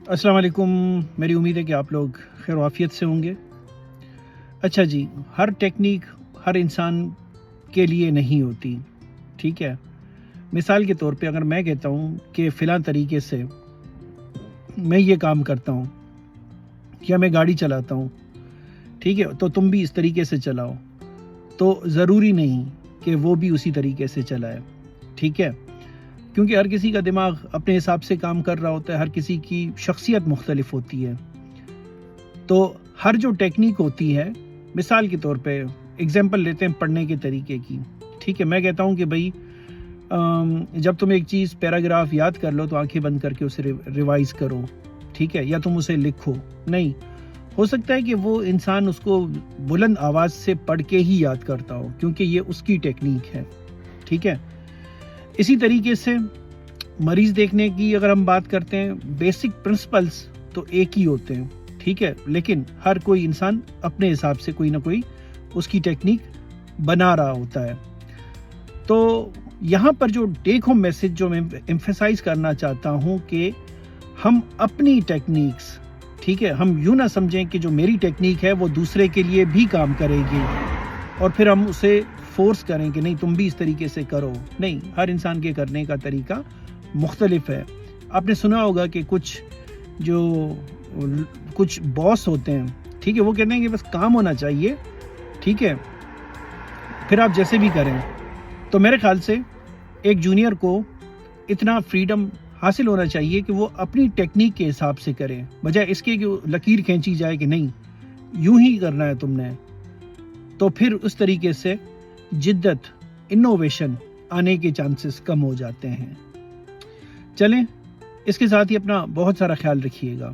السلام علیکم. میری امید ہے کہ آپ لوگ خیر و عافیت سے ہوں گے. اچھا جی، ہر ٹیکنیک ہر انسان کے لیے نہیں ہوتی. ٹھیک ہے، مثال کے طور پہ اگر میں کہتا ہوں کہ فلاں طریقے سے میں یہ کام کرتا ہوں یا میں گاڑی چلاتا ہوں، ٹھیک ہے، تو تم بھی اس طریقے سے چلاؤ، تو ضروری نہیں کہ وہ بھی اسی طریقے سے چلائے. ٹھیک ہے، کیونکہ ہر کسی کا دماغ اپنے حساب سے کام کر رہا ہوتا ہے، ہر کسی کی شخصیت مختلف ہوتی ہے. تو ہر جو ٹیکنیک ہوتی ہے، مثال کے طور پہ ایگزامپل لیتے ہیں پڑھنے کے طریقے کی. ٹھیک ہے، میں کہتا ہوں کہ بھائی جب تم ایک چیز پیراگراف یاد کر لو تو آنکھیں بند کر کے اسے ریوائز کرو. ٹھیک ہے، یا تم اسے لکھو. نہیں، ہو سکتا ہے کہ وہ انسان اس کو بلند آواز سے پڑھ کے ہی یاد کرتا ہو، کیونکہ یہ اس کی ٹیکنیک ہے. ٹھیک ہے، اسی طریقے سے مریض دیکھنے کی اگر ہم بات کرتے ہیں، بیسک پرنسپلز تو ایک ہی ہوتے ہیں. ٹھیک ہے، لیکن ہر کوئی انسان اپنے حساب سے کوئی نہ کوئی اس کی ٹیکنیک بنا رہا ہوتا ہے. تو یہاں پر جو ٹیک ہوم میسج جو میں ایمفیسائز کرنا چاہتا ہوں کہ ہم اپنی ٹیکنیکس، ٹھیک ہے، ہم یوں نہ سمجھیں کہ جو میری ٹیکنیک ہے وہ دوسرے کے لیے بھی کام کرے گی اور پھر ہم اسے فورس کریں کہ نہیں تم بھی اس طریقے سے کرو. نہیں، ہر انسان کے کرنے کا طریقہ مختلف ہے. آپ نے سنا ہوگا کہ کچھ باس ہوتے ہیں، ٹھیک ہے، وہ کہتے ہیں کہ بس کام ہونا چاہیے، ٹھیک ہے، پھر آپ جیسے بھی کریں. تو میرے خیال سے ایک جونیئر کو اتنا فریڈم حاصل ہونا چاہیے کہ وہ اپنی ٹیکنیک کے حساب سے کرے، بجائے اس کے کہ لکیر کھینچی جائے کہ نہیں یوں ہی کرنا ہے تم نے. تو پھر اس طریقے سے جدت، انوویشن آنے کے چانسز کم ہو جاتے ہیں. چلیں، اس کے ساتھ ہی اپنا بہت سارا خیال رکھیے گا.